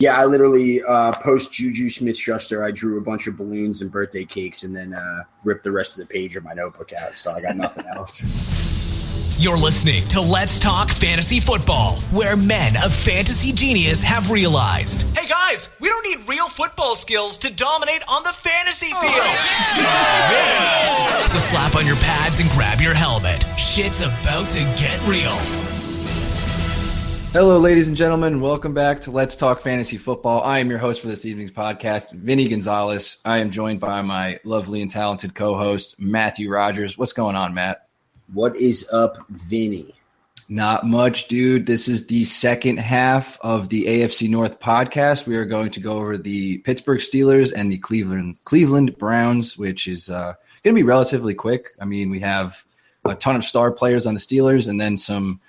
Yeah, I literally post JuJu Smith-Schuster. I drew a bunch of balloons and birthday cakes and then ripped the rest of the page of my notebook out. So I got nothing else. You're listening to Let's Talk Fantasy Football, where men of fantasy genius have realized, hey guys, we don't need real football skills to dominate on the fantasy field. Yeah. So slap on your pads and grab your helmet. Shit's about to get real. Hello, ladies and gentlemen. Welcome back to Let's Talk Fantasy Football. I am your host for this evening's podcast, Vinny Gonzalez. I am joined by my lovely and talented co-host, Matthew Rogers. What's going on, Matt? What is up, Vinny? Not much, dude. This is the second half of the AFC North podcast. We are going to go over the Pittsburgh Steelers and the Cleveland Browns, which is going to be relatively quick. I mean, we have a ton of star players on the Steelers and then some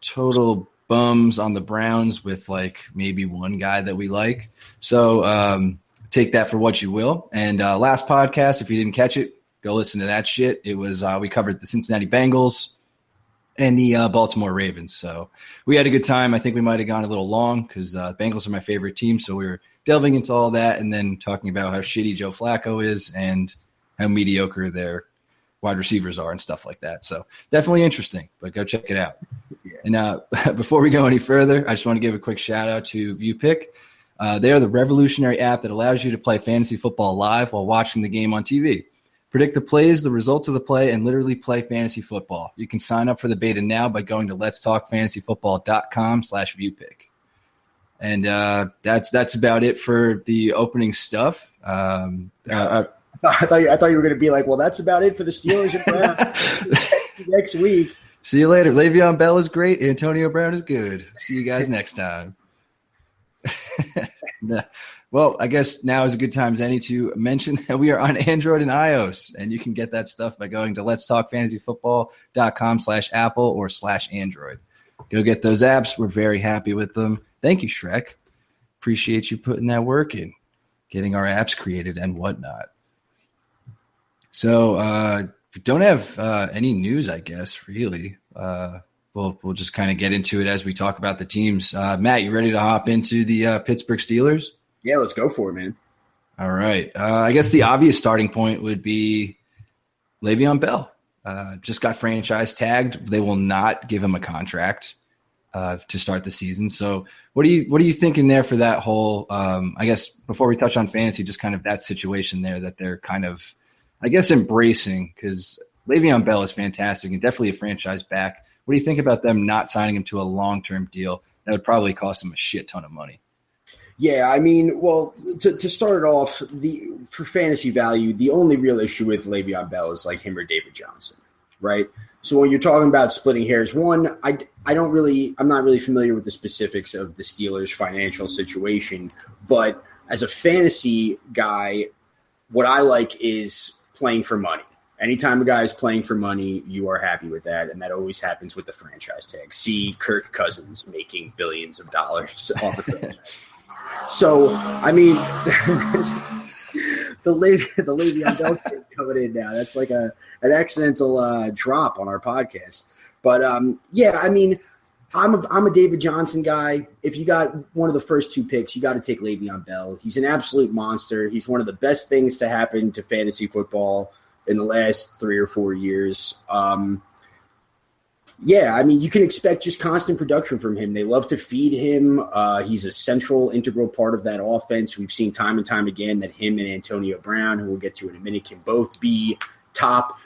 total bums on the Browns with like maybe one guy that we like. So take that for what you will. And last podcast, if you didn't catch it, go listen to that shit. It was we covered the Cincinnati Bengals and the Baltimore Ravens. So we had a good time. I think we might have gone a little long because Bengals are my favorite team. So we were delving into all that and then talking about how shitty Joe Flacco is and how mediocre their wide receivers are and stuff like that. So definitely interesting, but go check it out. Yeah. And before we go any further, I just want to give a quick shout out to Vupiq. They are the revolutionary app that allows you to play fantasy football live while watching the game on TV. Predict the plays, the results of the play, and literally play fantasy football. You can sign up for the beta now by going to letstalkfantasyfootball.com/Vupiq. And that's about it for the opening stuff. I thought you were going to be like, well, that's about it for the Steelers and Browns next week. See you later. Le'Veon Bell is great. Antonio Brown is good. See you guys next time. Well, I guess now is a good time as any to mention that we are on Android and iOS, and you can get that stuff by going to letstalkfantasyfootball.com/Apple or /Android. Go get those apps. We're very happy with them. Thank you, Shrek. Appreciate you putting that work in, getting our apps created and whatnot. So we don't have any news, I guess, really. We'll just kind of get into it as we talk about the teams. Matt, you ready to hop into the Pittsburgh Steelers? Yeah, let's go for it, man. All right. I guess the obvious starting point would be Le'Veon Bell. Just got franchise tagged. They will not give him a contract to start the season. So what are you thinking there for that whole I guess before we touch on fantasy, just kind of that situation there that they're kind of, I guess, embracing, because Le'Veon Bell is fantastic and definitely a franchise back. What do you think about them not signing him to a long-term deal that would probably cost him a shit ton of money? Yeah, I mean, well, to start it off, for fantasy value, the only real issue with Le'Veon Bell is like him or David Johnson, right? So when you're talking about splitting hairs, one, I'm not really familiar with the specifics of the Steelers' financial situation, but as a fantasy guy, what I like is playing for money. Anytime a guy is playing for money, you are happy with that, and that always happens with the franchise tag. See Kirk Cousins making billions of dollars off the franchise. So, I mean, the Le'Veon Bell kid coming in now. That's like an accidental drop on our podcast. But, yeah, I mean, I'm a David Johnson guy. If you got one of the first two picks, you got to take Le'Veon Bell. He's an absolute monster. He's one of the best things to happen to fantasy football in the last 3 or 4 years. Yeah, I mean, you can expect just constant production from him. They love to feed him. He's a central, integral part of that offense. We've seen time and time again that him and Antonio Brown, who we'll get to in a minute, can both be top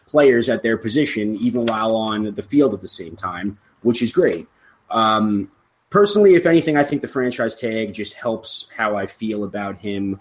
players at their position, even while on the field at the same time, which is great. Personally, if anything, I think the franchise tag just helps how I feel about him.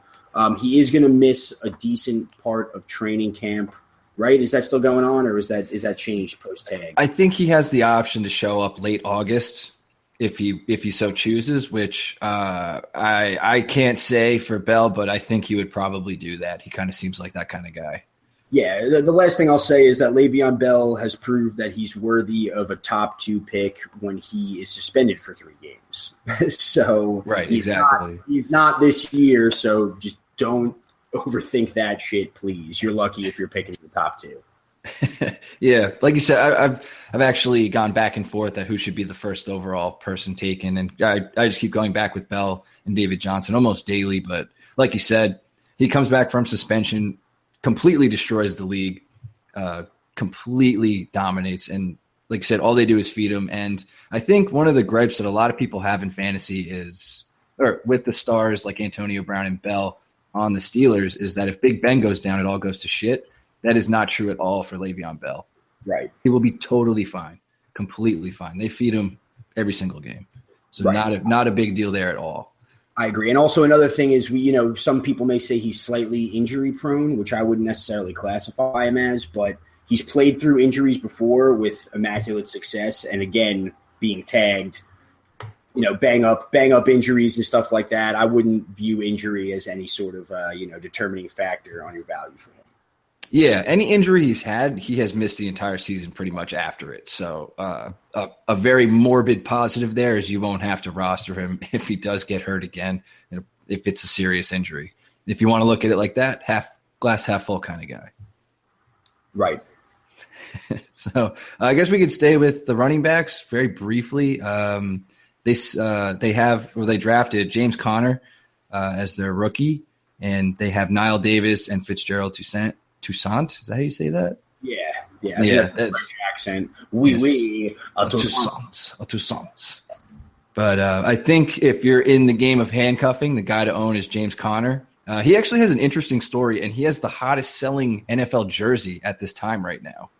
He is going to miss a decent part of training camp. Right? Is that still going on, or is that changed post-tag? I think he has the option to show up late August if he so chooses, which I can't say for Bell, but I think he would probably do that. He kind of seems like that kind of guy. Yeah, the last thing I'll say is that Le'Veon Bell has proved that he's worthy of a top 2 pick when he is suspended for 3 games. So right, exactly. He's not this year, so just don't overthink that shit, please. You're lucky if you're picking the top 2. Yeah, like you said, I've actually gone back and forth at who should be the first overall person taken, and I just keep going back with Bell. and David Johnson almost daily. But like you said, he comes back from suspension, completely destroys the league, completely dominates. And like I said, all they do is feed him. And I think one of the gripes that a lot of people have in fantasy is, or with the stars like Antonio Brown and Bell on the Steelers, is that if Big Ben goes down, it all goes to shit. That is not true at all for Le'Veon Bell. Right. He will be totally fine, completely fine. They feed him every single game. So right. not a big deal there at all. I agree. And also another thing is some people may say he's slightly injury prone, which I wouldn't necessarily classify him as, but he's played through injuries before with immaculate success. And again, being tagged, bang up injuries and stuff like that. I wouldn't view injury as any sort of, determining factor on your value for him. Yeah, any injury he's had, he has missed the entire season pretty much after it. So a very morbid positive there is you won't have to roster him if he does get hurt again, if it's a serious injury. If you want to look at it like that, glass half full kind of guy. Right. So I guess we could stay with the running backs very briefly. They drafted James Conner as their rookie, and they have Niall Davis and Fitzgerald Toussaint. Is that how you say that? Yeah. That's French accent. Oui, Toussaint. But I think if you're in the game of handcuffing, the guy to own is James Conner. He actually has an interesting story, and he has the hottest selling NFL jersey at this time right now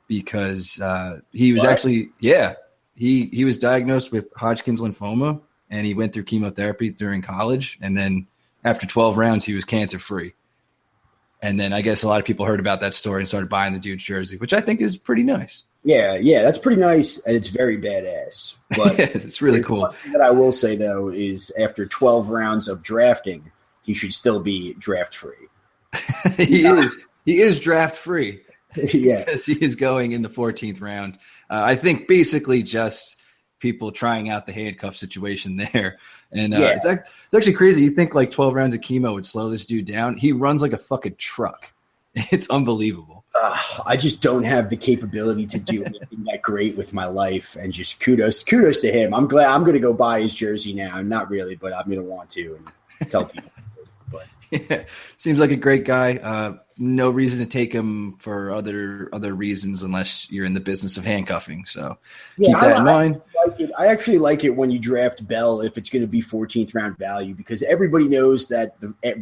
because he was he was diagnosed with Hodgkin's lymphoma, and he went through chemotherapy during college, and then after 12 rounds, he was cancer-free. And then I guess a lot of people heard about that story and started buying the dude's jersey, which I think is pretty nice. Yeah, that's pretty nice, and it's very badass. But it's really cool. One thing that I will say, though, is after 12 rounds of drafting, he should still be draft-free. He is draft-free. Yeah. Because he is going in the 14th round. I think basically just people trying out the handcuff situation there. And it's actually crazy. You think like 12 rounds of chemo would slow this dude down. He runs like a fucking truck. It's unbelievable. I just don't have the capability to do anything that great with my life. And just kudos to him. I'm glad I'm going to go buy his jersey now. Not really, but I'm going to want to and tell people. But yeah, seems like a great guy. No reason to take him for other reasons unless you're in the business of handcuffing. So keep that in mind. I actually like it when you draft Bell if it's going to be 14th round value because everybody knows that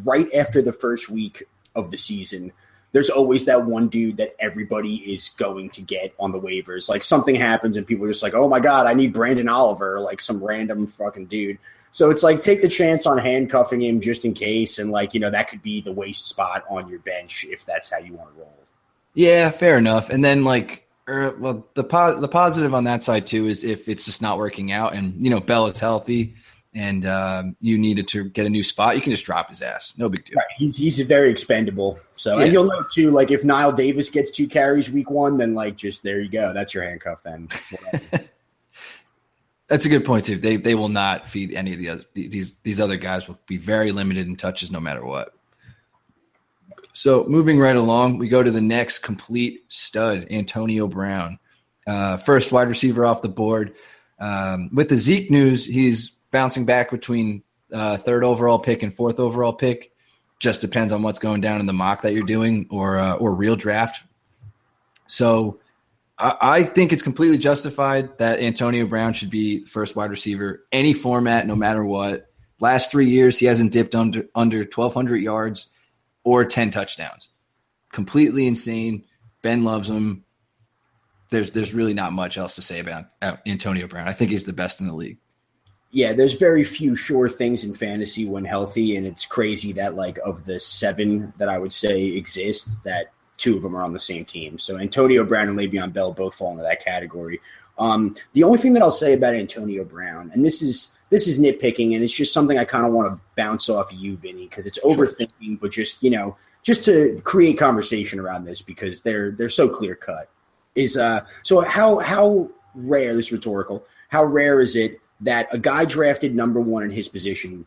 right after the first week of the season, there's always that one dude that everybody is going to get on the waivers. Like something happens and people are just like, oh my God, I need Brandon Oliver, like some random fucking dude. So it's like take the chance on handcuffing him just in case, and that could be the waste spot on your bench if that's how you want to roll. Yeah, fair enough. And then the positive on that side too is if it's just not working out, and Bell is healthy, and you needed to get a new spot, you can just drop his ass. No big deal. Right. He's very expendable. So and you'll know too, if Niall Davis gets 2 carries week 1, then just there you go. That's your handcuff then. That's a good point too. They will not feed any of the other these other guys will be very limited in touches no matter what. So moving right along, we go to the next complete stud, Antonio Brown, first wide receiver off the board. With the Zeke news, he's bouncing back between 3rd overall pick and 4th overall pick. Just depends on what's going down in the mock that you're doing or real draft. So I think it's completely justified that Antonio Brown should be first wide receiver, any format, no matter what. Last 3 years, he hasn't dipped under 1,200 yards or 10 touchdowns. Completely insane. Ben loves him. There's really not much else to say about Antonio Brown. I think he's the best in the league. Yeah, there's very few sure things in fantasy when healthy, and it's crazy that of the 7 that I would say exist, that 2 of them are on the same team. So Antonio Brown and Le'Veon Bell both fall into that category. The only thing that I'll say about Antonio Brown, and this is nitpicking, and it's just something I kind of want to bounce off you, Vinny, because it's overthinking, but just to create conversation around this because they're so clear cut. So how rare, this is rhetorical, how rare is it that a guy drafted number 1 in his position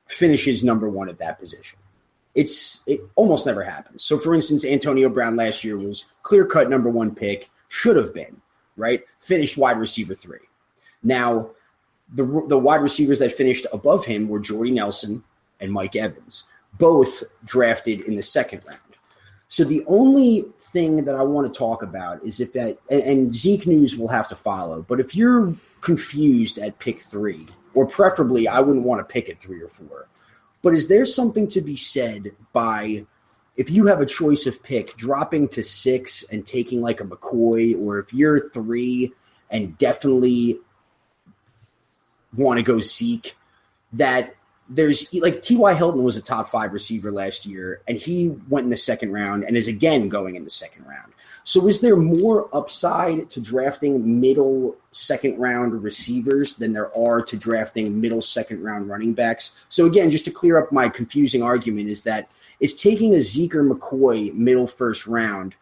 finishes number 1 at that position? It almost never happens. So, for instance, Antonio Brown last year was clear-cut number 1 pick, should have been, right? Finished wide receiver 3. Now, the wide receivers that finished above him were Jordy Nelson and Mike Evans, both drafted in the second round. So the only thing that I want to talk about is if that, and Zeke news will have to follow, but if you're confused at pick 3, or preferably I wouldn't want to pick at 3 or 4, but is there something to be said by, if you have a choice of pick, dropping to 6 and taking like a McCoy, or if you're 3 and definitely want to go Zeke, that there's like T.Y. Hilton was a top 5 receiver last year, and he went in the second round and is again going in the second round. So is there more upside to drafting middle second round receivers than there are to drafting middle second round running backs? So again, just to clear up my confusing argument, is taking a Zeke or McCoy middle first round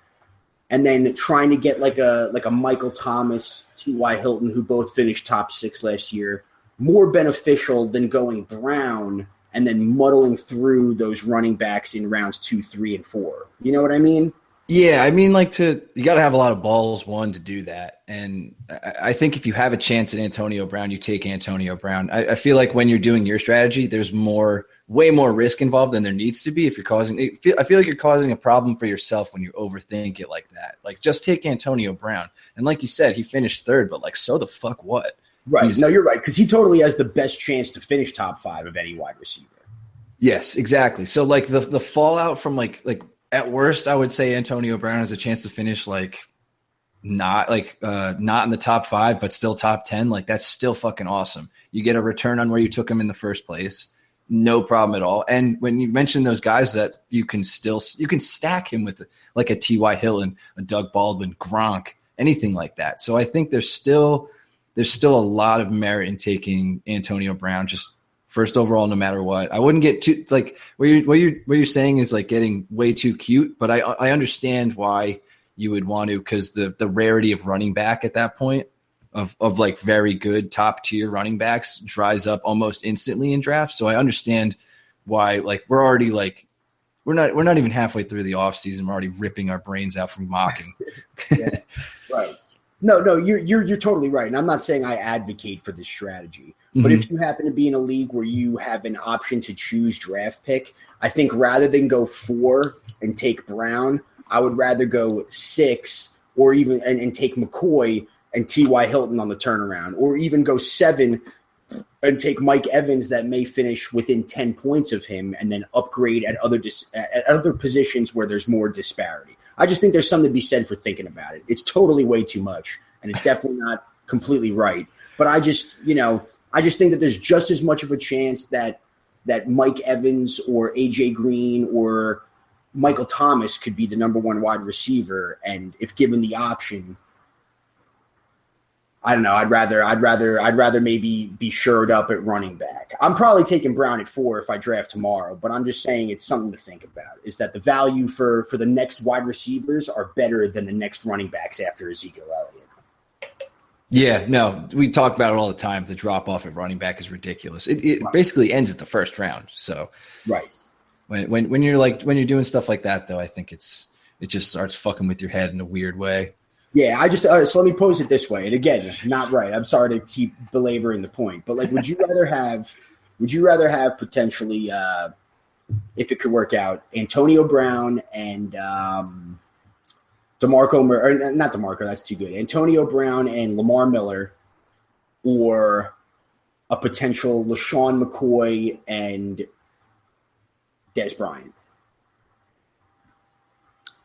and then trying to get like a Michael Thomas, T.Y. Hilton, who both finished top 6 last year, more beneficial than going Brown and then muddling through those running backs in rounds 2, 3, and 4. You know what I mean? Yeah, I mean, you got to have a lot of balls, one, to do that. And I think if you have a chance at Antonio Brown, you take Antonio Brown. I feel like when you're doing your strategy, there's way more risk involved than there needs to be. If you're I feel like you're causing a problem for yourself when you overthink it like that. Like, just take Antonio Brown. And like you said, he finished 3rd, but like, so the fuck what? Right. No, you're right, because he totally has the best chance to finish top 5 of any wide receiver. Yes, exactly. So like the fallout from like at worst, I would say Antonio Brown has a chance to finish not in the top 5, but still top 10. Like, that's still fucking awesome. You get a return on where you took him in the first place. No problem at all. And when you mention those guys that you can stack him with like a T.Y. Hilton, a Doug Baldwin, Gronk, anything like that. So I think there's still a lot of merit in taking Antonio Brown, just first overall, no matter what. I wouldn't get too like what you're saying is like getting way too cute, but I understand why you would want to, because the rarity of running back at that point of like very good top tier running backs dries up almost instantly in drafts. So I understand why, like, we're already like we're not even halfway through the offseason. We're already ripping our brains out from mocking. Yeah, right. No, you're totally right. And I'm not saying I advocate for this strategy. But if you happen to be in a league where you have an option to choose draft pick, I think rather than go 4 and take Brown, I would rather go 6 or even and take McCoy and T.Y. Hilton on the turnaround, or even go 7 and take Mike Evans that may finish within 10 points of him and then upgrade at other positions where there's more disparity. I just think there's something to be said for thinking about it. It's totally way too much, and it's definitely not completely right. But I just think that there's just as much of a chance that Mike Evans or A.J. Green or Michael Thomas could be the number 1 wide receiver. And if given the option, I don't know, I'd rather maybe be shored up at running back. I'm probably taking Brown at 4 if I draft tomorrow, but I'm just saying it's something to think about, is that the value for the next wide receivers are better than the next running backs after Ezekiel Elliott. Yeah, no, we talk about it all the time. The drop off at running back is ridiculous. It Right. basically ends at the first round. So Right. when you're doing stuff like that, though, I think it just starts fucking with your head in a weird way. Yeah, so let me pose it this way. And again, not right. I'm sorry to keep belaboring the point, but like, would you rather have potentially, if it could work out, Antonio Brown and not DeMarco, that's too good. Antonio Brown and Lamar Miller, or a potential LaShawn McCoy and Des Bryant?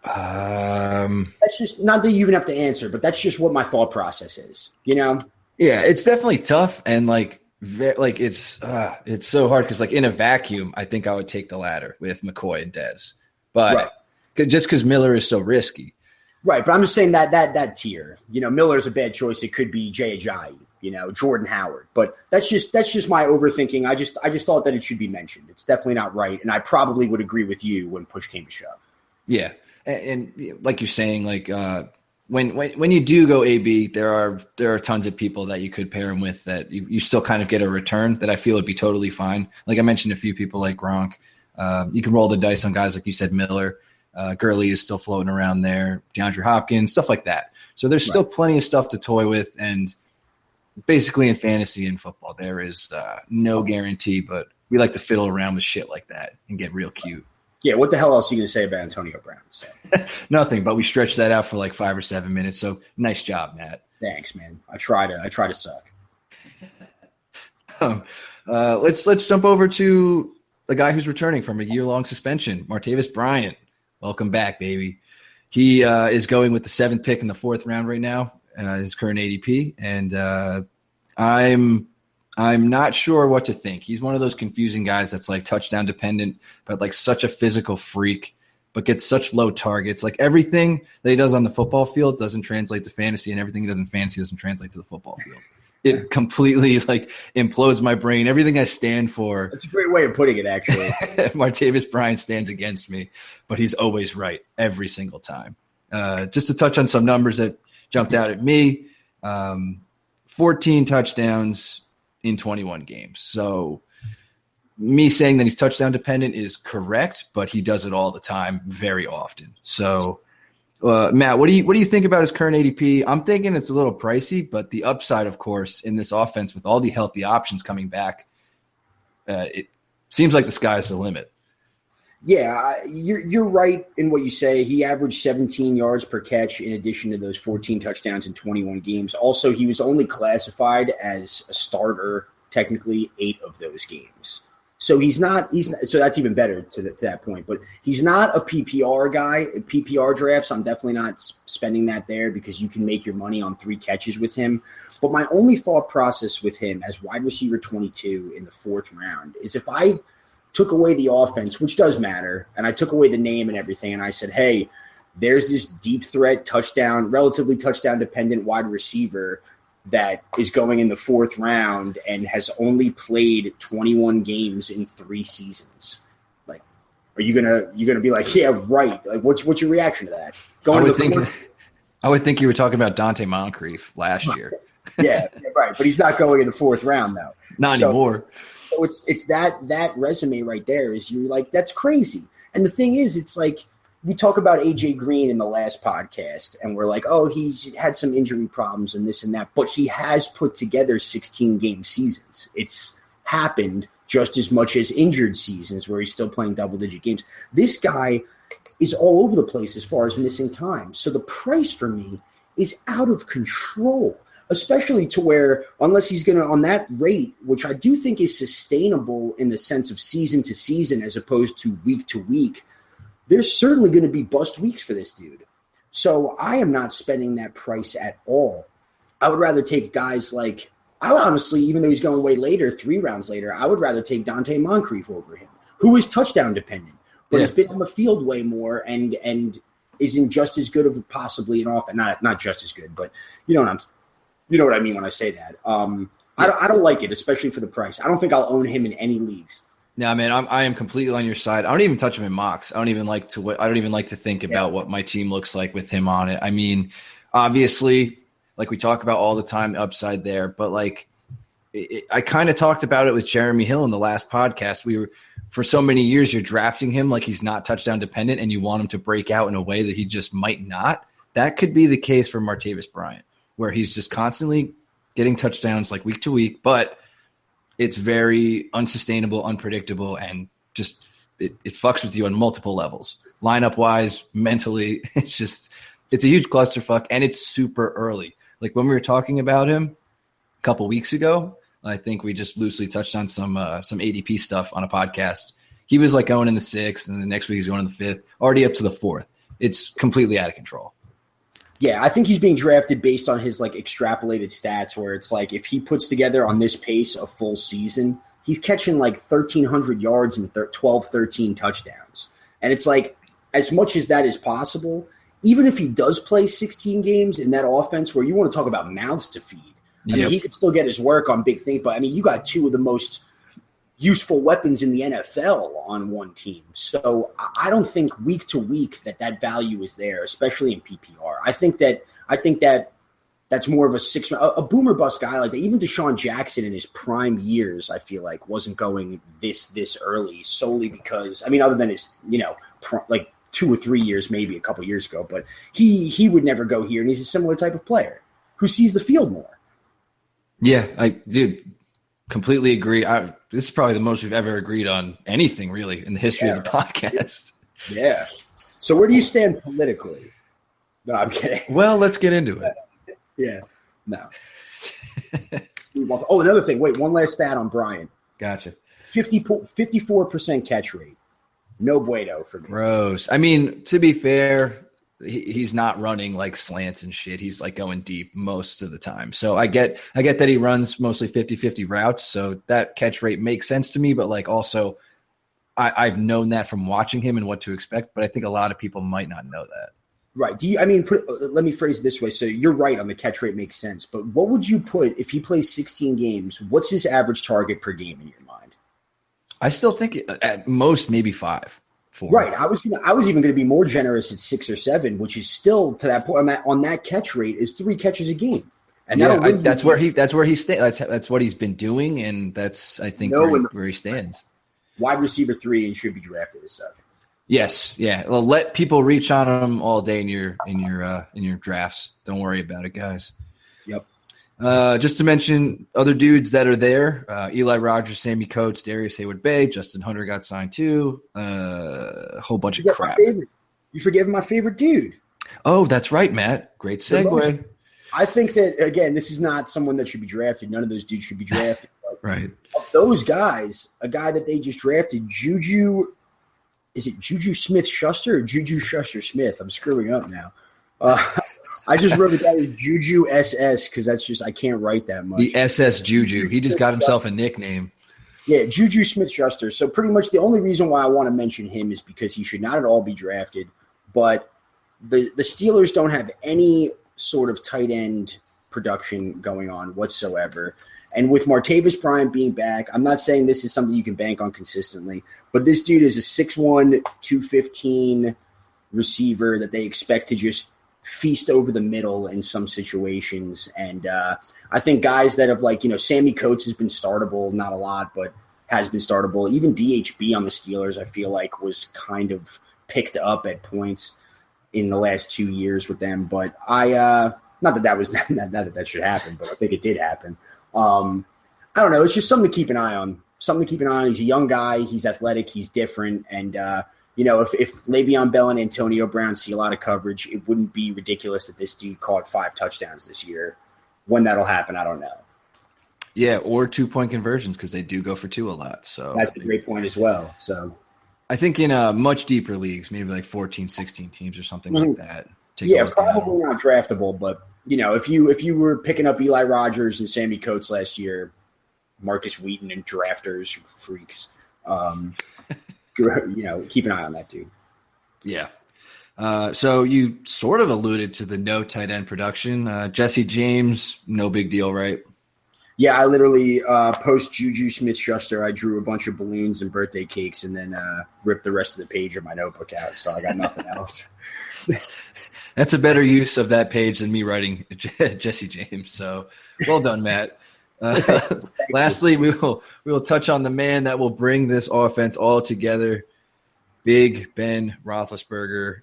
That's just, not that you even have to answer, but that's just what my thought process is, you know? Yeah, it's definitely tough, and it's so hard because, like, in a vacuum, I think I would take the latter with McCoy and Dez, but just because Miller is so risky. Right, but I'm just saying that tier. You know, Miller's a bad choice. It could be Jay Ajayi, Jordan Howard, but that's just my overthinking. I just thought that it should be mentioned. It's definitely not right, and I probably would agree with you when push came to shove. Yeah, and like you're saying, like when you do go AB, there are tons of people that you could pair him with that you still kind of get a return that I feel would be totally fine. Like I mentioned, a few people like Gronk. You can roll the dice on guys like you said, Miller. Gurley is still floating around there. DeAndre Hopkins, stuff like that. So there's still plenty of stuff to toy with, and basically in fantasy and football, there is no guarantee, but we like to fiddle around with shit like that and get real cute. Yeah, what the hell else are you going to say about Antonio Brown? So. Nothing, but we stretched that out for like 5 or 7 minutes. So nice job, Matt. Thanks, man. I try to suck. Let's jump over to the guy who's returning from a year-long suspension, Martavis Bryant. Welcome back, baby. He is going with the 7th pick in the 4th round right now, his current ADP, and I'm not sure what to think. He's one of those confusing guys that's like touchdown dependent, but like such a physical freak, but gets such low targets. Like everything that he does on the football field doesn't translate to fantasy, and everything he does in fantasy doesn't translate to the football field. It completely like implodes my brain. Everything I stand for. That's a great way of putting it, actually. Martavis Bryant stands against me, but he's always right every single time. Just to touch on some numbers that jumped out at me, 14 touchdowns in 21 games. So me saying that he's touchdown dependent is correct, but he does it all the time, very often. So Matt, what do you think about his current ADP? I'm thinking it's a little pricey, but the upside, of course, in this offense with all the healthy options coming back, it seems like the sky's the limit. Yeah, you're right in what you say. He averaged 17 yards per catch in addition to those 14 touchdowns in 21 games. Also, he was only classified as a starter technically 8 of those games. So he's not so that's even better to that point. But he's not a PPR guy. PPR drafts, I'm definitely not spending that there because you can make your money on 3 catches with him. But my only thought process with him as wide receiver 22 in the 4th round is if I took away the offense, which does matter, and I took away the name and everything, and I said, hey, there's this deep threat relatively touchdown dependent wide receiver that is going in the 4th round and has only played 21 games in 3 seasons. Like, are you gonna be like, yeah, right? Like, what's your reaction to that? I would think you were talking about Dante Moncrief last year. yeah, right. But he's not going in the 4th round though. Not anymore. So it's that resume right there is you're like, that's crazy. And the thing is, it's like we talk about AJ Green in the last podcast and we're like, oh, he's had some injury problems and this and that, but he has put together 16-game seasons. It's happened just as much as injured seasons where he's still playing double-digit games. This guy is all over the place as far as missing time. So the price for me is out of control. Especially to where, unless he's going to, on that rate, which I do think is sustainable in the sense of season to season as opposed to week, there's certainly going to be bust weeks for this dude. So I am not spending that price at all. I would rather take guys like, I honestly, even though he's going way later, 3 rounds later, I would rather take Dante Moncrief over him, who is touchdown dependent, but has been on the field way more and isn't just as good of possibly an offense. Not just as good, but you know what I mean when I say that. I don't like it, especially for the price. I don't think I'll own him in any leagues. No, man, I am completely on your side. I don't even touch him in mocks. I don't even like to think about what my team looks like with him on it. I mean, obviously, like we talk about all the time, upside there, but like I kind of talked about it with Jeremy Hill in the last podcast. For so many years, you're drafting him like he's not touchdown dependent, and you want him to break out in a way that he just might not. That could be the case for Martavis Bryant, where he's just constantly getting touchdowns like week to week, but it's very unsustainable, unpredictable, and just it fucks with you on multiple levels. Lineup wise, mentally, it's a huge clusterfuck, and it's super early. Like when we were talking about him a couple weeks ago, I think we just loosely touched on some ADP stuff on a podcast. He was like going in the 6th, and the next week he's going in the 5th, already up to the 4th. It's completely out of control. Yeah, I think he's being drafted based on his like extrapolated stats where it's like if he puts together on this pace a full season, he's catching like 1,300 yards and 12, 13 touchdowns. And it's like as much as that is possible, even if he does play 16 games in that offense where you want to talk about mouths to feed, I mean, he could still get his work on big things. But, I mean, you got 2 of the most useful weapons in the NFL on one team. So I don't think week to week that value is there, especially in PPR. I think that's more of a boomer bust guy like that. Even Deshaun Jackson in his prime years, I feel like wasn't going this early solely because, I mean, other than his, like 2 or 3 years, maybe a couple years ago, but he would never go here. And he's a similar type of player who sees the field more. Yeah, completely agree. This is probably the most we've ever agreed on anything really in the history of the podcast. Yeah. So where do you stand politically? No, I'm kidding. Well, let's get into it. Yeah. No. Oh, another thing. Wait, one last stat on Bryant. Gotcha. 54% catch rate. No bueno for me. Gross. I mean, to be fair, he's not running like slants and shit. He's like going deep most of the time. So I get that he runs mostly 50-50 routes. So that catch rate makes sense to me. But like also, I've known that from watching him and what to expect. But I think a lot of people might not know that. Right. Let me phrase it this way. So you're right on the catch rate makes sense. But what would you put if he plays 16 games? What's his average target per game in your mind? I still think at most maybe 5. 4. Right. I was even going to be more generous at 6 or 7, which is still to that point on that catch rate is 3 catches a game. And that's where he stands. That's what he's been doing, and that's I think where he stands. Wide receiver 3 and should be drafted as such. Yes, yeah. Well, let people reach on him all day in your drafts. Don't worry about it, guys. Yep. Just to mention other dudes that are there: Eli Rogers, Sammy Coates, Darius Hayward-Bay, Justin Hunter got signed too. A whole bunch of crap. You forgave my favorite dude. Oh, that's right, Matt. Great segue. I think that again, this is not someone that should be drafted. None of those dudes should be drafted. Right. Of those guys, a guy that they just drafted, JuJu. Is it JuJu Smith-Schuster or JuJu Schuster-Smith? I'm screwing up now. I just wrote it down as JuJu SS because that's just I can't write that much. The SS JuJu. He just got himself a nickname. Yeah, JuJu Smith-Schuster. So pretty much the only reason why I want to mention him is because he should not at all be drafted. But the Steelers don't have any sort of tight end production going on whatsoever. And with Martavis Bryant being back, I'm not saying this is something you can bank on consistently, but this dude is a 6'1", 215 receiver that they expect to just feast over the middle in some situations. And I think guys that have Sammy Coates has been startable, not a lot, but has been startable. Even DHB on the Steelers, I feel like was kind of picked up at points in the last 2 years with them. But not that should happen, but I think it did happen. I don't know. It's just something to keep an eye on. He's a young guy. He's athletic. He's different. And, if Le'Veon Bell and Antonio Brown see a lot of coverage, it wouldn't be ridiculous that this dude caught 5 touchdowns this year. When that'll happen, I don't know. Yeah, or 2-point conversions because they do go for 2 a lot. So that's a great point as well. So I think in much deeper leagues, maybe like 14, 16 teams or something like that. Probably not draftable, but if you were picking up Eli Rogers and Sammy Coates last year, Marcus Wheaton and drafters, freaks, keep an eye on that dude. Yeah. So you sort of alluded to the no tight end production. Jesse James, no big deal, right? Yeah, I literally post JuJu Smith-Schuster. I drew a bunch of balloons and birthday cakes and then ripped the rest of the page of my notebook out, so I got nothing else. That's a better use of that page than me writing Jesse James. So well done, Matt. Lastly, we will touch on the man that will bring this offense all together. Big Ben Roethlisberger.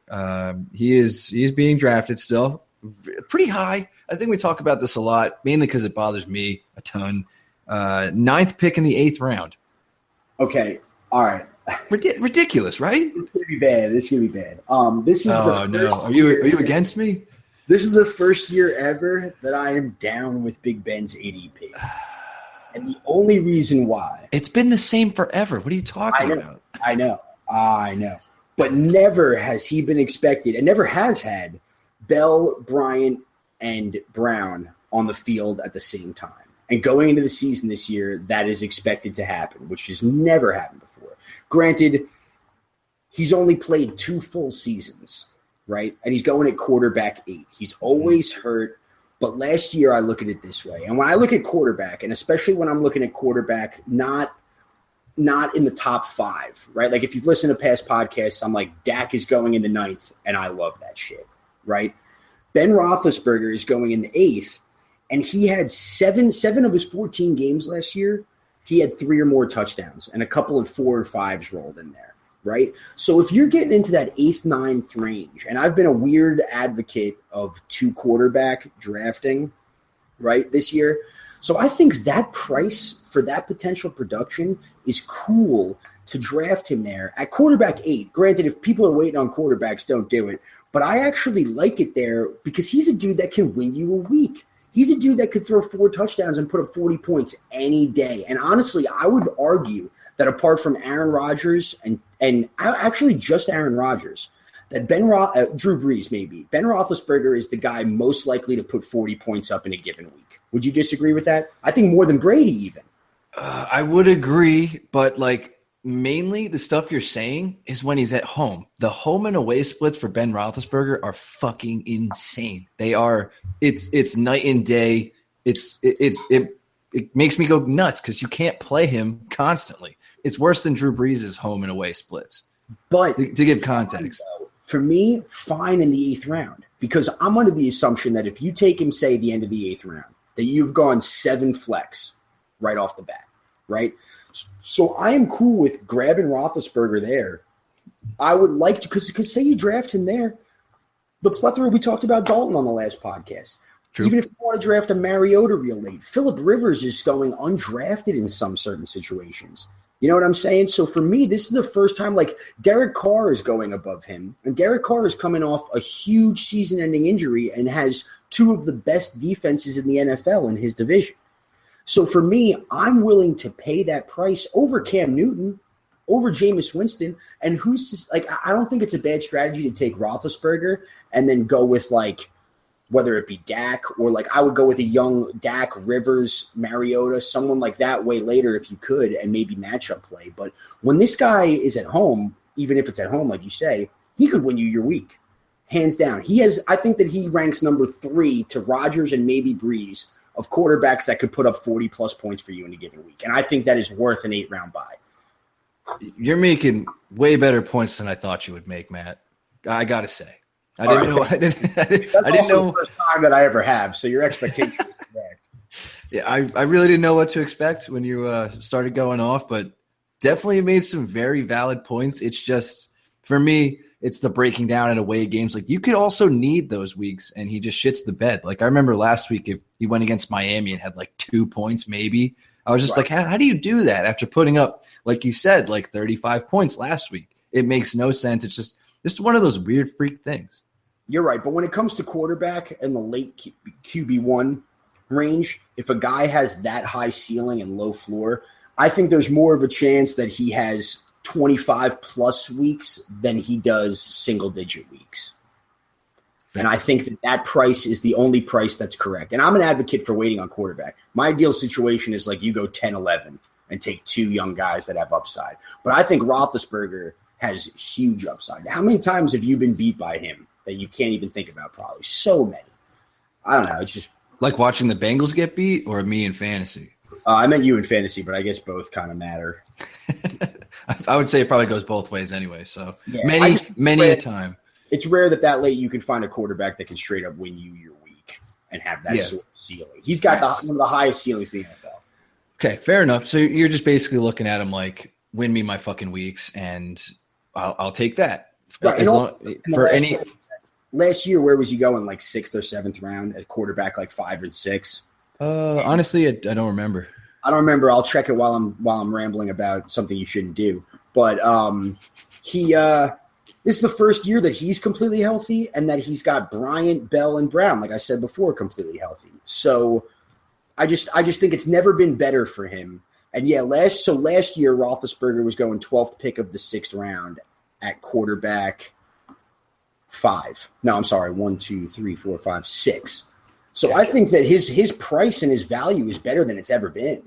He is being drafted still pretty high. I think we talk about this a lot, mainly because it bothers me a ton. 9th pick in the 8th round. Okay. All right. Ridiculous, right? This is gonna be bad. This is no. Are you against me? This is the first year ever that I am down with Big Ben's ADP. And the only reason why. It's been the same forever. What are you talking about? I know. But never has he been expected and never has had Bell, Bryant, and Brown on the field at the same time. And going into the season this year, that is expected to happen, which has never happened before. Granted, he's only played 2 full seasons, right? And he's going at quarterback 8. He's always hurt. But last year, I look at it this way. And when I look at quarterback, and especially when I'm looking at quarterback not in the top 5, right? Like if you've listened to past podcasts, I'm like, Dak is going in the 9th, and I love that shit, right? Ben Roethlisberger is going in the 8th, and he had 7 of his 14 games last year. He had 3 or more touchdowns and a couple of 4 or 5s rolled in there, right? So if you're getting into that 8th, 9th range, and I've been a weird advocate of 2 quarterback drafting, right, this year. So I think that price for that potential production is cool to draft him there at quarterback 8. Granted, if people are waiting on quarterbacks, don't do it. But I actually like it there because he's a dude that can win you a week. He's a dude that could throw 4 touchdowns and put up 40 points any day. And honestly, I would argue that apart from Aaron Rodgers and actually just Aaron Rodgers, that Drew Brees maybe, Ben Roethlisberger is the guy most likely to put 40 points up in a given week. Would you disagree with that? I think more than Brady even. I would agree, but mainly the stuff you're saying is when he's at home. The home and away splits for Ben Roethlisberger are fucking insane. They are. It's night and day. It makes me go nuts because you can't play him constantly. It's worse than Drew Brees' home and away splits. But to give context, for me, fine in the 8th round because I'm under the assumption that if you take him, say, the end of the 8th round, that you've gone 7 flex right off the bat, right? So I am cool with grabbing Roethlisberger there. I would like to, because say you draft him there, the plethora we talked about Dalton on the last podcast. True. Even if you want to draft a Mariota real late, Phillip Rivers is going undrafted in some certain situations. You know what I'm saying? So for me, this is the first time, Derek Carr is going above him. And Derek Carr is coming off a huge season-ending injury and has 2 of the best defenses in the NFL in his division. So for me, I'm willing to pay that price over Cam Newton, over Jameis Winston, and I don't think it's a bad strategy to take Roethlisberger and then go with whether it be Dak or I would go with a young Dak, Rivers, Mariota, someone like that way later if you could, and maybe matchup play. But when this guy is at home, even if it's at home, like you say, he could win you your week, hands down. I think that he ranks number 3 to Rodgers and maybe Breeze of quarterbacks that could put up 40-plus points for you in a given week. And I think that is worth an 8-round buy. You're making way better points than I thought you would make, Matt. I got to say. I didn't know. That's also the first time that I ever have, so your expectations are correct. Yeah, I really didn't know what to expect when you started going off, but definitely made some very valid points. It's just, for me, it's the breaking down in away games. You could also need those weeks, and he just shits the bed. I remember last week he went against Miami and had 2 points maybe. I was just how do you do that after putting up, like you said, 35 points last week? It makes no sense. It's just one of those weird freak things. You're right, but when it comes to quarterback and the late QB1 range, if a guy has that high ceiling and low floor, I think there's more of a chance that he has 25-plus weeks than he does single-digit weeks. And I think that price is the only price that's correct. And I'm an advocate for waiting on quarterback. My ideal situation is you go 10-11 and take 2 young guys that have upside. But I think Roethlisberger has huge upside. How many times have you been beat by him that you can't even think about? Probably so many. I don't know. It's just watching the Bengals get beat or me in fantasy. I meant you in fantasy, but I guess both kind of matter. I would say it probably goes both ways anyway. So many a time. It's rare that late you can find a quarterback that can straight up win you your week and have that sort of ceiling. He's got one of the highest ceilings in the NFL. Okay, fair enough. So you're just basically looking at him win me my fucking weeks, and I'll take that. Right. Last year, where was he going? 6th or 7th round at quarterback, 5 and 6? Honestly, I don't remember. I don't remember. I'll check it while I'm rambling about something you shouldn't do. But this is the first year that he's completely healthy and that he's got Bryant, Bell, and Brown, like I said before, completely healthy. So I just think it's never been better for him. And last year Roethlisberger was going 12th pick of the 6th round at quarterback 5. No, I'm sorry, 1, 2, 3, 4, 5, 6. So I think that his price and his value is better than it's ever been.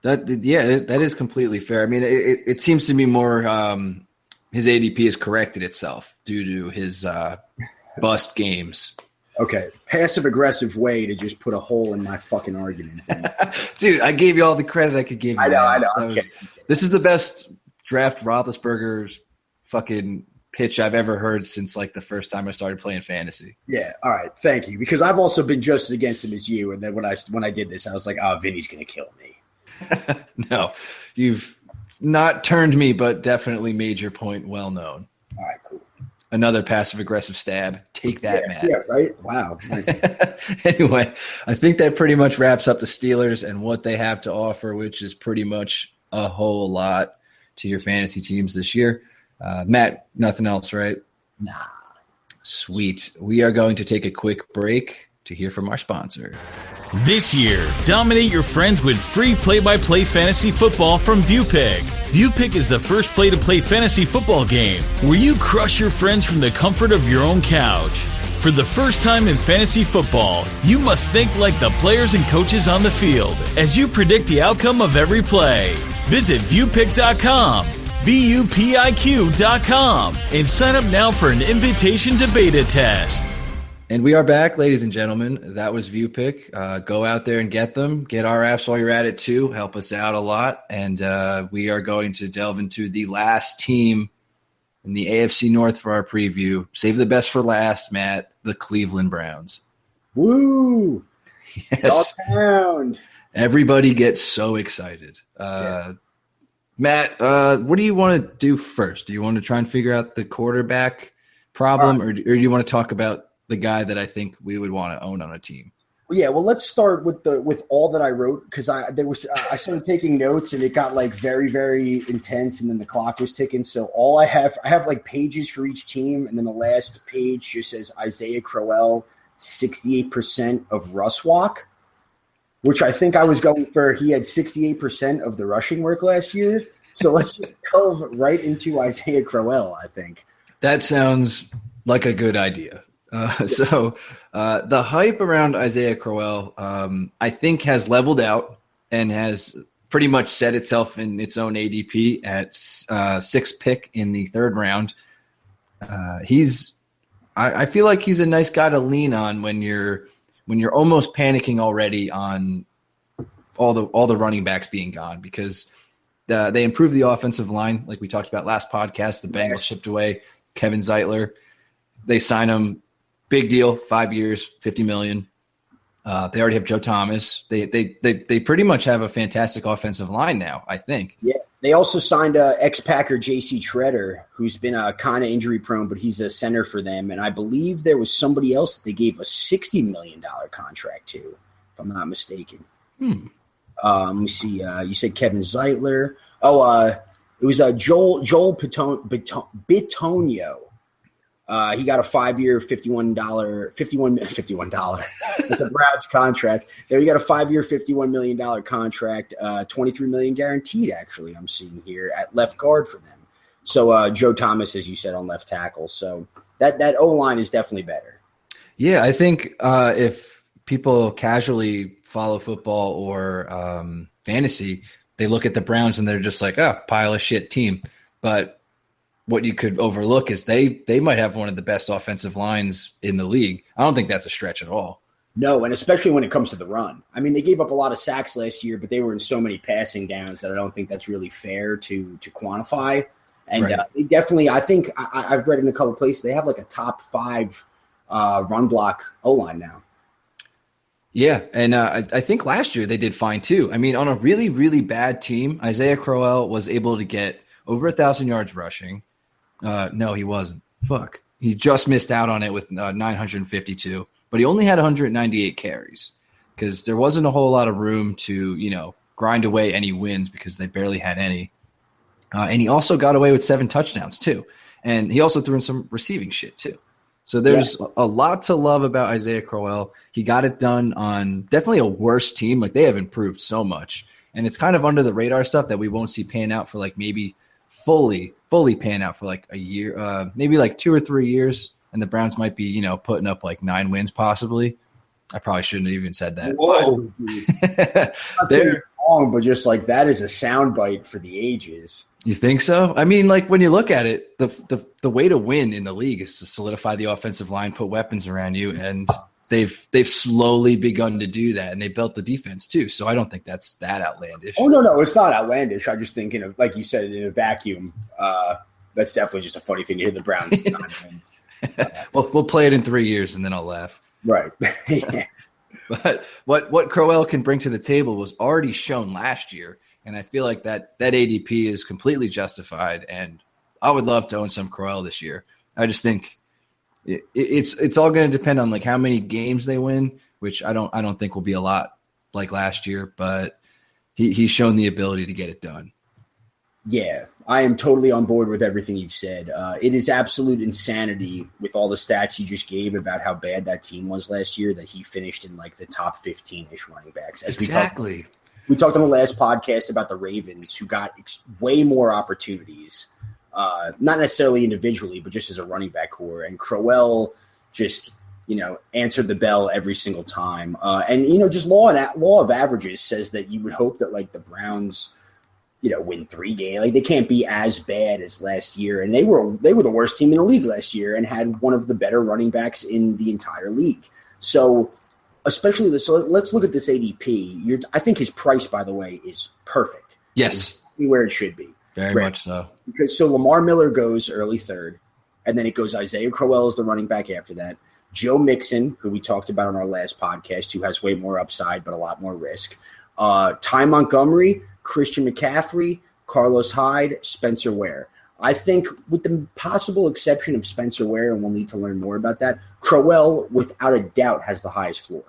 That is completely fair. I mean, it seems to me more his ADP has corrected itself due to his bust games. Okay, passive-aggressive way to just put a hole in my fucking argument. Dude, I gave you all the credit I could give you. I know. This is the best draft Roethlisberger's fucking pitch I've ever heard since the first time I started playing fantasy. Yeah, all right, thank you. Because I've also been just as against him as you, and then when I did this, I was like, oh, Vinny's going to kill me. No, you've not turned me, but definitely made your point well known. All right, cool. Another passive-aggressive stab. Take that, Matt. Yeah, right? Wow. Nice. Anyway, I think that pretty much wraps up the Steelers and what they have to offer, which is pretty much a whole lot to your fantasy teams this year. Matt, nothing else, right? Nah. Sweet. We are going to take a quick break to hear from our sponsor. This year, dominate your friends with free play-by-play fantasy football from Vupiq. Vupiq is the first play-to-play fantasy football game where you crush your friends from the comfort of your own couch. For the first time in fantasy football, you must think like the players and coaches on the field as you predict the outcome of every play. Visit Vupiq.com, VUPIQ.com, and sign up now for an invitation to beta test. And we are back, ladies and gentlemen. That was Vupiq. Go out there and get them. Get our apps while you're at it, too. Help us out a lot. And we are going to delve into the last team in the AFC North for our preview. Save the best for last, Matt. The Cleveland Browns. Woo! Yes. All-pound. Everybody gets so excited. Matt, what do you want to do first? Do you want to try and figure out the quarterback problem, or do you want to talk about the guy that I think we would want to own on a team? Yeah, well, let's start with all that I wrote, because I started taking notes and it got like very, very intense, and then the clock was ticking. So all I have like pages for each team, and then the last page just says Isaiah Crowell, 68% of Russ Walk, which I think I was going for. He had 68% of the rushing work last year. So let's just delve right into Isaiah Crowell, I think. That sounds like a good idea. The hype around Isaiah Crowell, I think, has leveled out and has pretty much set itself in its own ADP at sixth pick in the third round. I feel like he's a nice guy to lean on when you're almost panicking already on all the running backs being gone, because they improved the offensive line, like we talked about last podcast. The Bengals shipped away Kevin Zeitler. They signed him. Big deal, 5 years, $50 million. They already have Joe Thomas. They pretty much have a fantastic offensive line now, I think. Yeah, they also signed ex-Packer J.C. Treader, who's been kind of injury-prone, but he's a center for them. And I believe there was somebody else that they gave a $60 million contract to, if I'm not mistaken. Let me see. You said Kevin Zeitler. It was Joel Bitonio. He got a 5-year, $51. That's a Browns contract. There, he got a 5-year, $51 million contract, $23 million guaranteed. Actually, I'm seeing here at left guard for them. So Joe Thomas, as you said, on left tackle. So that O line is definitely better. Yeah, I think if people casually follow football or fantasy, they look at the Browns and they're just like, oh, pile of shit team. But what you could overlook is they might have one of the best offensive lines in the league. I don't think that's a stretch at all. No, and especially when it comes to the run. I mean, they gave up a lot of sacks last year, but they were in so many passing downs that I don't think that's really fair to quantify. And right. They definitely, I think I've read in a couple of places, they have like a top 5 run block O-line now. Yeah, and I think last year they did fine too. I mean, on a really, really bad team, Isaiah Crowell was able to get over 1,000 yards rushing. No, he wasn't. Fuck. He just missed out on it with 952, but he only had 198 carries because there wasn't a whole lot of room to, grind away any wins because they barely had any. And he also got away with 7 touchdowns too. And he also threw in some receiving shit too. So there's a lot to love about Isaiah Crowell. He got it done on definitely a worse team. Like, they have improved so much. And it's kind of under the radar stuff that we won't see pan out for like maybe fully pan out for like a year, maybe like 2 or 3 years. And the Browns might be, putting up like 9 wins possibly. I probably shouldn't have even said that. Whoa. Not saying you're wrong, but just like that is a soundbite for the ages. You think so? I mean, like, when you look at it, the way to win in the league is to solidify the offensive line, put weapons around you, and they've slowly begun to do that, and they built the defense too. So I don't think that's that outlandish. Oh, no, it's not outlandish. I'm just thinking of, like you said, in a vacuum. That's definitely just a funny thing to hear the Browns. We'll play it in 3 years, and then I'll laugh. Right. Yeah. But what Crowell can bring to the table was already shown last year. And I feel like that ADP is completely justified, and I would love to own some Crowell this year. I just think it's all going to depend on like how many games they win, which I don't think will be a lot like last year, but he's shown the ability to get it done. Yeah, I am totally on board with everything you've said. It is absolute insanity with all the stats you just gave about how bad that team was last year that he finished in like the top 15-ish running backs. Exactly. We talked on the last podcast about the Ravens, who got way more opportunities, not necessarily individually, but just as a running back core. And Crowell just, answered the bell every single time. And just law of averages says that you would hope that like the Browns – win 3 games. Like they can't be as bad as last year. And they were the worst team in the league last year and had one of the better running backs in the entire league. So let's look at this ADP. I think his price, by the way, is perfect. Yes. Where it should be. Very much so. Because Lamar Miller goes early third, and then it goes Isaiah Crowell as the running back after that. Joe Mixon, who we talked about on our last podcast, who has way more upside but a lot more risk. Ty Montgomery, Christian McCaffrey, Carlos Hyde, Spencer Ware. I think with the possible exception of Spencer Ware, and we'll need to learn more about that, Crowell, without a doubt, has the highest floor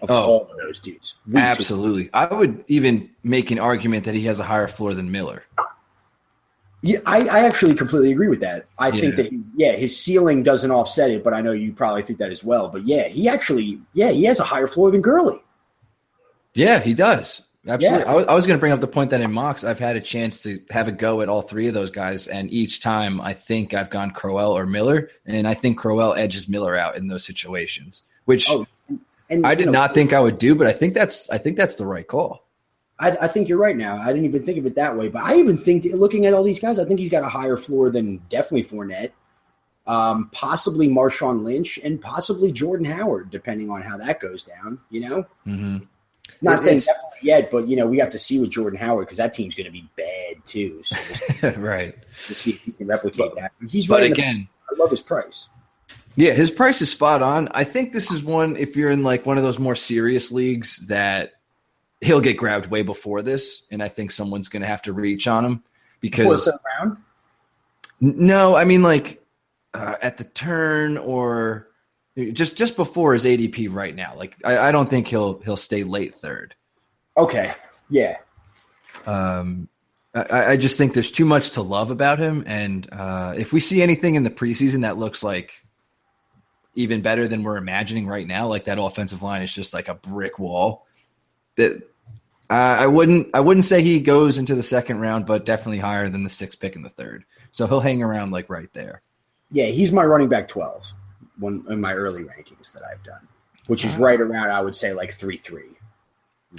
of all of those dudes. Absolutely. I would even make an argument that he has a higher floor than Miller. Yeah, I actually completely agree with that. I think that his ceiling doesn't offset it, but I know you probably think that as well. But he has a higher floor than Gurley. Yeah, he does. Absolutely. Yeah. I was going to bring up the point that in mocks, I've had a chance to have a go at all 3 of those guys. And each time I think I've gone Crowell or Miller. And I think Crowell edges Miller out in those situations, which I did not think I would do, but I think that's the right call. I think you're right now. I didn't even think of it that way. But I even think, looking at all these guys, I think he's got a higher floor than definitely Fournette, possibly Marshawn Lynch, and possibly Jordan Howard, depending on how that goes down, Mm-hmm. Not saying definitely yet, but, we have to see with Jordan Howard because that team's going to be bad too. So right. We'll see if he can replicate that. He's but right. Again, I love his price. Yeah, his price is spot on. I think this is one, if you're in like one of those more serious leagues, that he'll get grabbed way before this. And I think someone's going to have to reach on him because round? No, I mean like at the turn or just before his ADP right now. Like I don't think he'll stay late third. Okay. Yeah. I just think there's too much to love about him. And if we see anything in the preseason that looks like even better than we're imagining right now, like that offensive line is just like a brick wall, that I wouldn't say he goes into the second round, but definitely higher than the 6th pick in the third. So he'll hang around like right there. Yeah, he's my running back 12 in my early rankings that I've done, which is right around, I would say, like 3-3.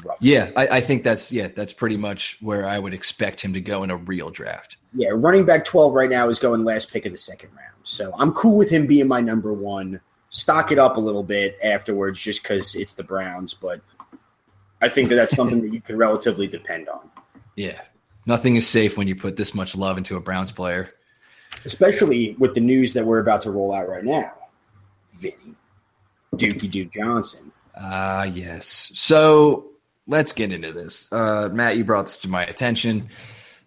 Roughly. Yeah, I think that's pretty much where I would expect him to go in a real draft. Yeah, running back 12 right now is going last pick of the second round. So I'm cool with him being my number 1. Stock it up a little bit afterwards just because it's the Browns, but I think that's something that you can relatively depend on. Yeah, nothing is safe when you put this much love into a Browns player. Especially with the news that we're about to roll out right now. Vinny, Dookie Duke Johnson. Yes. So let's get into this. Matt, you brought this to my attention.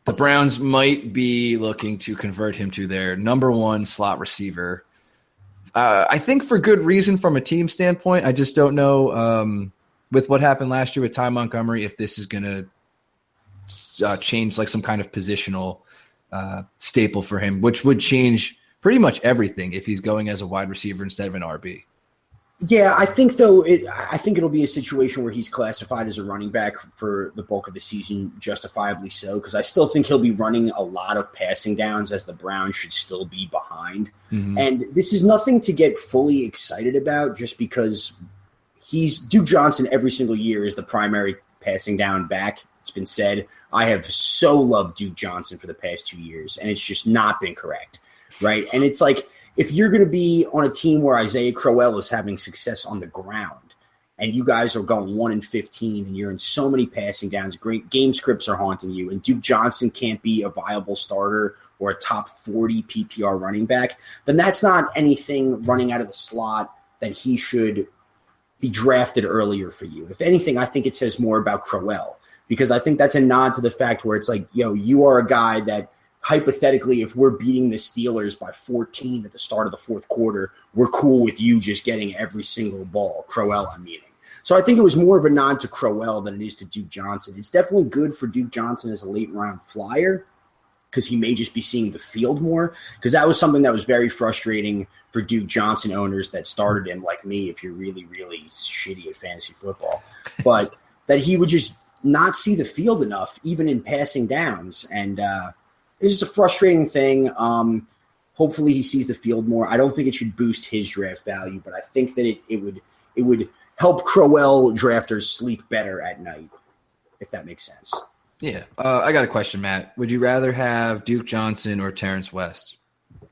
The Browns might be looking to convert him to their number 1 slot receiver. I think for good reason from a team standpoint. I just don't know with what happened last year with Ty Montgomery if this is going to change like some kind of positional staple for him, which would change pretty much everything if he's going as a wide receiver instead of an RB. Yeah, I think it'll be a situation where he's classified as a running back for the bulk of the season, justifiably so, because I still think he'll be running a lot of passing downs as the Browns should still be behind. Mm-hmm. And this is nothing to get fully excited about just because Duke Johnson every single year is the primary passing down back. It's been said. I have so loved Duke Johnson for the past 2 years, and it's just not been correct, right? And it's like, if you're going to be on a team where Isaiah Crowell is having success on the ground and you guys are going 1-15 and you're in so many passing downs, great game scripts are haunting you, and Duke Johnson can't be a viable starter or a top 40 PPR running back, then that's not anything running out of the slot that he should be drafted earlier for you. If anything, I think it says more about Crowell because I think that's a nod to the fact where it's like, you are a guy that hypothetically, if we're beating the Steelers by 14 at the start of the fourth quarter, we're cool with you just getting every single ball. Crowell, I'm meaning. So I think it was more of a nod to Crowell than it is to Duke Johnson. It's definitely good for Duke Johnson as a late-round flyer because he may just be seeing the field more, because that was something that was very frustrating for Duke Johnson owners that started him, like me, if you're really, really shitty at fantasy football. But that he would just not see the field enough, even in passing downs. And it's just a frustrating thing. Hopefully he sees the field more. I don't think it should boost his draft value, but I think that it would help Crowell drafters sleep better at night, if that makes sense. Yeah. I got a question, Matt. Would you rather have Duke Johnson or Terrence West?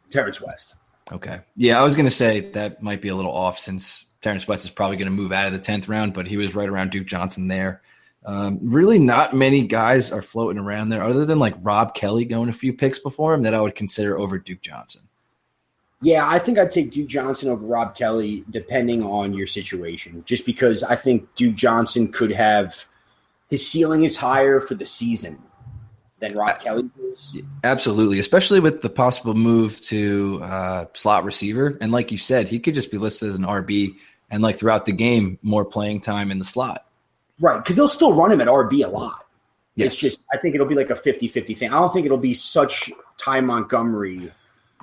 Terrence West. Okay. Yeah, I was going to say that might be a little off since Terrence West is probably going to move out of the 10th round, but he was right around Duke Johnson there. Really not many guys are floating around there other than like Rob Kelly going a few picks before him that I would consider over Duke Johnson. Yeah, I think I'd take Duke Johnson over Rob Kelly depending on your situation, just because I think Duke Johnson could have – his ceiling is higher for the season than Rob Kelly is. Absolutely, especially with the possible move to slot receiver. And like you said, he could just be listed as an RB and like throughout the game, more playing time in the slot. Right, because they'll still run him at RB a lot. Yes. It's just – I think it'll be like a 50-50 thing. I don't think it'll be such Ty Montgomery –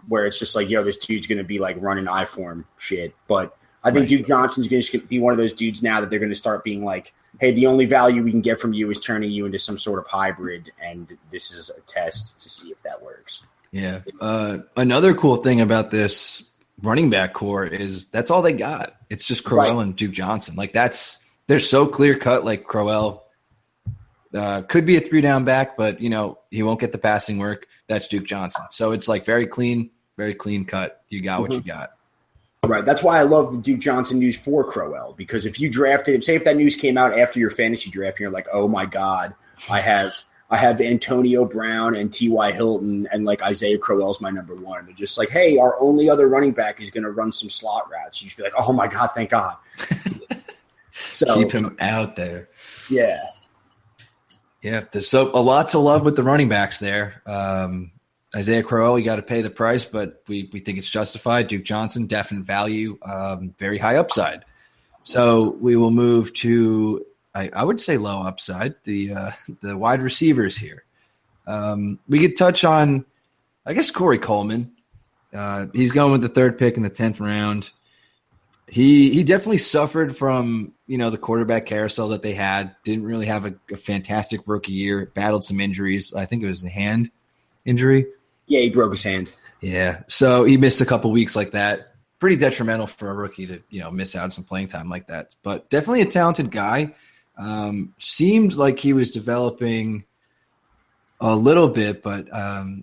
where it's just like, yo, this dude's going to be like running I-form shit. But I think Duke Johnson's going to be one of those dudes now that they're going to start being like, hey, the only value we can get from you is turning you into some sort of hybrid, and this is a test to see if that works. Yeah. Another cool thing about this running back core is that's all they got. It's just Crowell and Duke Johnson. Like they're so clear cut. Like Crowell could be a 3-down back, but he won't get the passing work. That's Duke Johnson. So it's like very clean cut. You got what you got. Right. That's why I love the Duke Johnson news for Crowell, because if you drafted him, say if that news came out after your fantasy draft and you're like, oh my God, I have Antonio Brown and T.Y. Hilton and like Isaiah Crowell's my number one. And they're just like, hey, our only other running back is going to run some slot routes. You should be like, oh my God, thank God. So keep him out there. Yeah. Yeah, there's a lots of love with the running backs there. Isaiah Crowell, you got to pay the price, but we think it's justified. Duke Johnson, definite value, very high upside. So we will move to, I would say low upside, the wide receivers here. We could touch on, I guess, Corey Coleman. He's going with the third pick in the 10th round. He definitely suffered from, the quarterback carousel that they had. Didn't really have a fantastic rookie year. Battled some injuries. I think it was the hand injury. Yeah, he broke his hand. Yeah. So he missed a couple weeks like that. Pretty detrimental for a rookie to, miss out on some playing time like that. But definitely a talented guy. Seemed like he was developing a little bit, but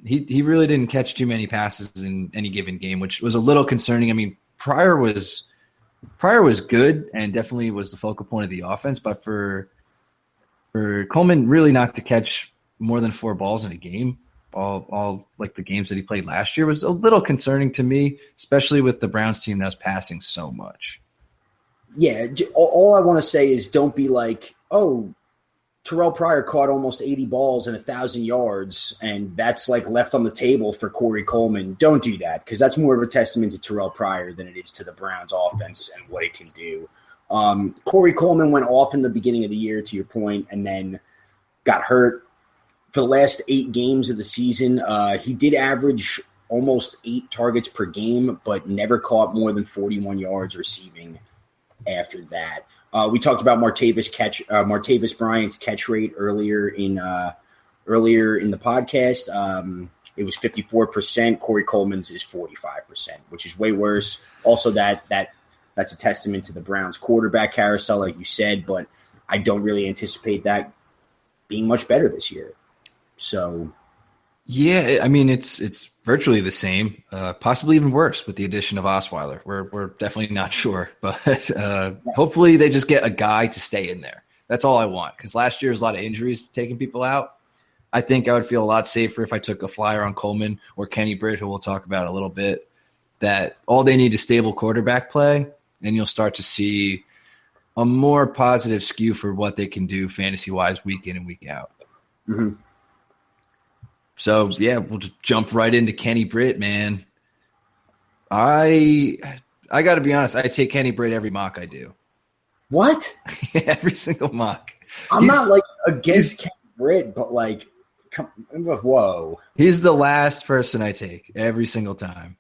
he really didn't catch too many passes in any given game, which was a little concerning. I mean, Pryor was good and definitely was the focal point of the offense, but for Coleman really not to catch more than 4 balls in a game, all like the games that he played last year, was a little concerning to me, especially with the Browns team that was passing so much. Yeah, all I want to say is don't be like, oh, Terrell Pryor caught almost 80 balls and 1,000 yards, and that's like left on the table for Corey Coleman. Don't do that, because that's more of a testament to Terrell Pryor than it is to the Browns offense and what it can do. Corey Coleman went off in the beginning of the year, to your point, and then got hurt. For the last 8 games of the season, he did average almost 8 targets per game, but never caught more than 41 yards receiving after that. We talked about Martavis Bryant's catch rate earlier in the podcast. It was 54%. Corey Coleman's is 45%, which is way worse. Also, that's a testament to the Browns quarterback carousel, like you said, but I don't really anticipate that being much better this year. So, yeah, I mean it's virtually the same, possibly even worse with the addition of Osweiler. We're definitely not sure, but hopefully they just get a guy to stay in there. That's all I want, because last year was a lot of injuries taking people out. I think I would feel a lot safer if I took a flyer on Coleman or Kenny Britt, who we'll talk about a little bit, that all they need is stable quarterback play, and you'll start to see a more positive skew for what they can do fantasy-wise week in and week out. Mm-hmm. So, yeah, we'll just jump right into Kenny Britt, man. I got to be honest. I take Kenny Britt every mock I do. What? Every single mock. I'm not like against Kenny Britt, but like, whoa. He's the last person I take every single time.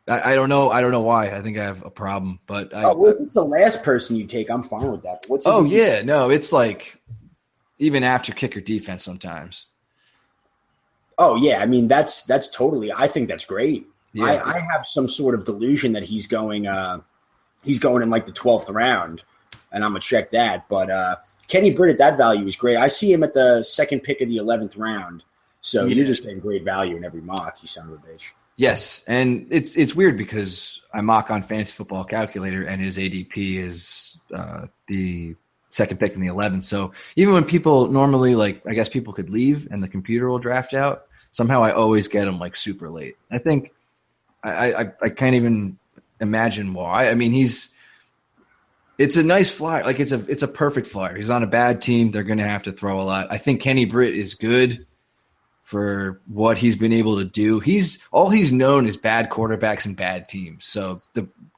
I don't know. I don't know why. I think I have a problem, but well, if it's the last person you take, I'm fine with that. No, it's like even after kicker defense sometimes. Oh yeah, I mean that's totally. I think that's great. Yeah. I have some sort of delusion that he's going in like the 12th round, and I'm gonna check that. But Kenny Britt at that value is great. I see him at the second pick of the 11th round, so you're just getting great value in every mock. You son of a bitch. Yes, and it's weird because I mock on Fantasy Football Calculator, and his ADP is the second pick in the 11th. So even when people normally, like, I guess people could leave and the computer will draft out, somehow I always get him like super late. I think I can't even imagine why. I mean, it's a nice flyer. Like it's a perfect flyer. He's on a bad team. They're going to have to throw a lot. I think Kenny Britt is good for what he's been able to do. He's known is bad quarterbacks and bad teams. So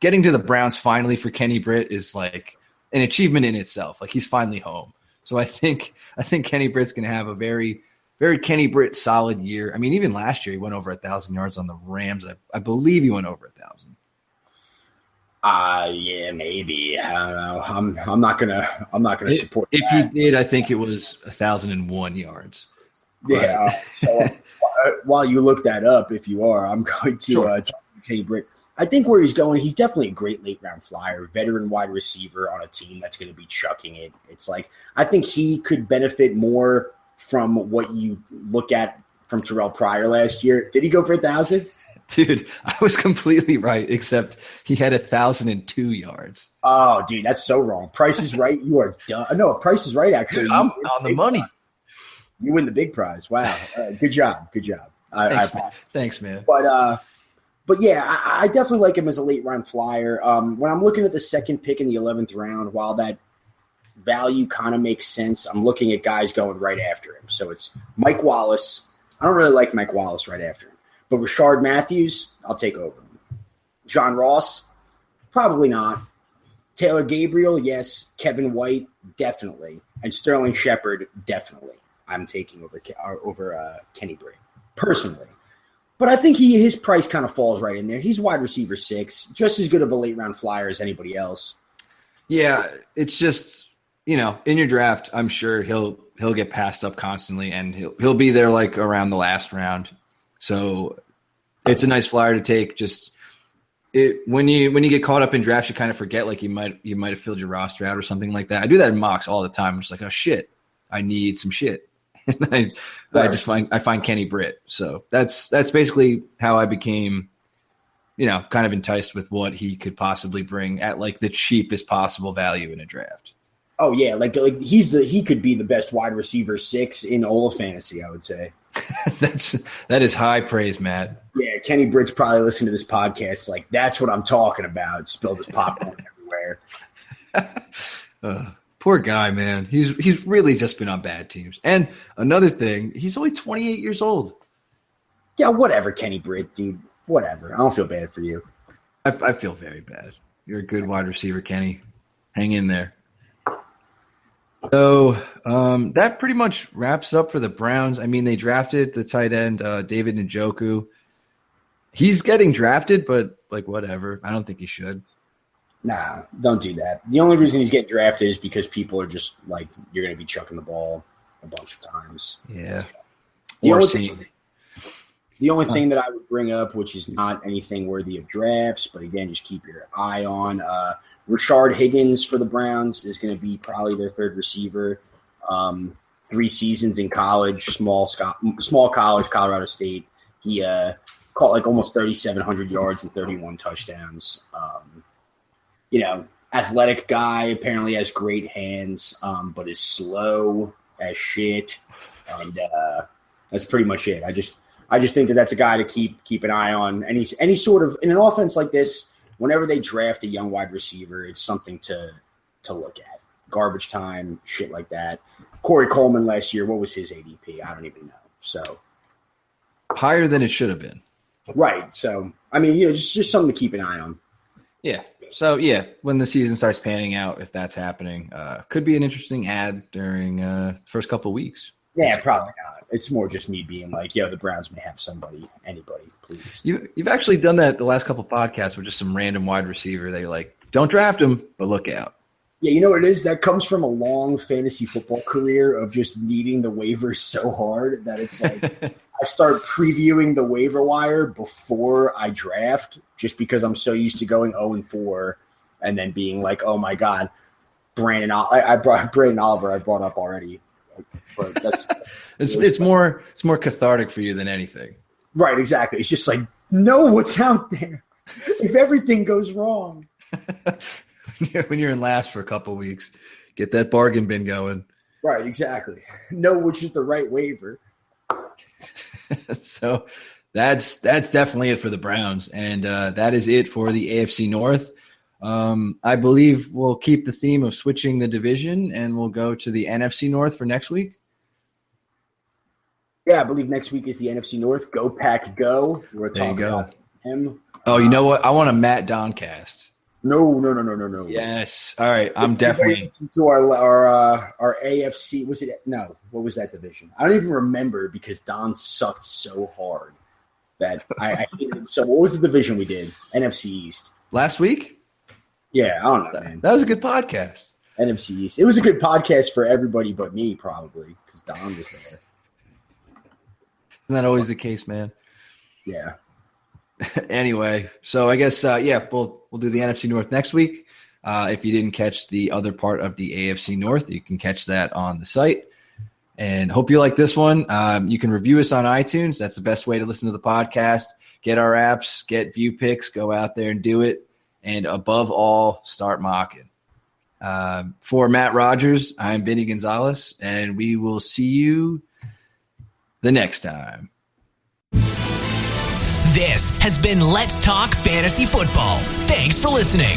getting to the Browns finally for Kenny Britt is like an achievement in itself. Like he's finally home. So I think Kenny Britt's going to have a very, very Kenny Britt solid year. I mean, even last year he went over 1,000 yards on the Rams. I believe he went over 1,000. Yeah, maybe. I don't know. I'm not gonna support. If that. he did, I think it was 1,001 yards. Yeah. So while you look that up, if you are, I'm going to talk to Kenny Britt. I think where he's going, he's definitely a great late round flyer, veteran wide receiver on a team that's going to be chucking it. It's like I think he could benefit more from what you look at from Terrell Pryor last year. Did he go for 1,000? Dude, I was completely right, except he had 1,002 yards. Oh, dude, that's so wrong. Price is Right. You are done. No, Price is Right, actually. Dude, I'm on the money. Prize. You win the big prize. Wow. Good job. Thanks, man. But yeah, I definitely like him as a late round flyer. When I'm looking at the second pick in the 11th round, while that value kind of makes sense, I'm looking at guys going right after him. So it's Mike Wallace. I don't really like Mike Wallace right after him. But Rashard Matthews, I'll take over him. John Ross, probably not. Taylor Gabriel, yes. Kevin White, definitely. And Sterling Shepard, definitely. I'm taking over Kenny Britt, personally. But I think his price kind of falls right in there. He's wide receiver 6, just as good of a late round flyer as anybody else. Yeah, it's just, in your draft, I'm sure he'll get passed up constantly, and he'll be there like around the last round. So it's a nice flyer to take. Just when you get caught up in drafts, you kind of forget like you might have filled your roster out or something like that. I do that in mocks all the time. I'm just like, oh shit, I need some shit. And I find Kenny Britt. So that's basically how I became, kind of enticed with what he could possibly bring at like the cheapest possible value in a draft. Oh yeah, like he could be the best wide receiver 6 in all of fantasy, I would say. that is high praise, Matt. Yeah, Kenny Britt's probably listening to this podcast. Like, that's what I'm talking about. Spilled his popcorn everywhere. Poor guy, man. He's really just been on bad teams. And another thing, he's only 28 years old. Yeah, whatever, Kenny Britt, dude. Whatever. I don't feel bad for you. I feel very bad. You're a good wide receiver, Kenny. Hang in there. So that pretty much wraps up for the Browns. I mean, they drafted the tight end, David Njoku. He's getting drafted, but like whatever. I don't think he should. Nah, don't do that. The only reason he's getting drafted is because people are just like, you're going to be chucking the ball a bunch of times. Yeah. The only thing that I would bring up, which is not anything worthy of drafts, but again, just keep your eye on Rashard Higgins for the Browns is going to be probably their third receiver. 3 seasons in college, small college, Colorado State. He caught like almost 3,700 yards and 31 touchdowns. Athletic guy, apparently has great hands, but is slow as shit. And that's pretty much it. I just think that that's a guy to keep an eye on. Any sort of, in an offense like this, whenever they draft a young wide receiver, it's something to look at. Garbage time, shit like that. Corey Coleman last year, what was his ADP? I don't even know. So higher than it should have been. Right. So, I mean, just something to keep an eye on. Yeah. So, yeah, when the season starts panning out, if that's happening, could be an interesting ad during first couple of weeks. Yeah, probably not. It's more just me being like, the Browns may have anybody, please. You've actually done that the last couple of podcasts with just some random wide receiver. They like, don't draft him, but look out. Yeah, you know what it is? That comes from a long fantasy football career of just needing the waivers so hard that it's like I start previewing the waiver wire before I draft just because I'm so used to going 0-4 and then being like, oh, my God, Brandon Oliver I brought up already. But that's it's more cathartic for you than anything. Right, exactly. It's just like, know what's out there if everything goes wrong. When you're in last for a couple of weeks, get that bargain bin going. Right, exactly. Know which is the right waiver. So that's definitely it for the Browns, and that is it for the AFC North. I believe we'll keep the theme of switching the division, and we'll go to the NFC North for next week. Yeah, I believe next week is the NFC North. Go Pack Go. There you go. Him. Oh, you know what? I want a Matt Doncast. No. Yes. All right. I'm definitely to our AFC. Was it no? What was that division? I don't even remember because Don sucked so hard that I hated him. So what was the division we did? NFC East last week. Yeah, I don't know, man. That was a good podcast. NFC East. It was a good podcast for everybody but me, probably because Don was there. Isn't that always the case, man? Yeah. Anyway, so I guess we'll do the NFC North next week. If you didn't catch the other part of the AFC North, you can catch that on the site. And hope you like this one. You can review us on iTunes. That's the best way to listen to the podcast. Get our apps, get Vupiq, go out there and do it. And above all, start mocking. For Matt Rogers, I'm Vinny Gonzalez, and we will see you the next time. This has been Let's Talk Fantasy Football. Thanks for listening.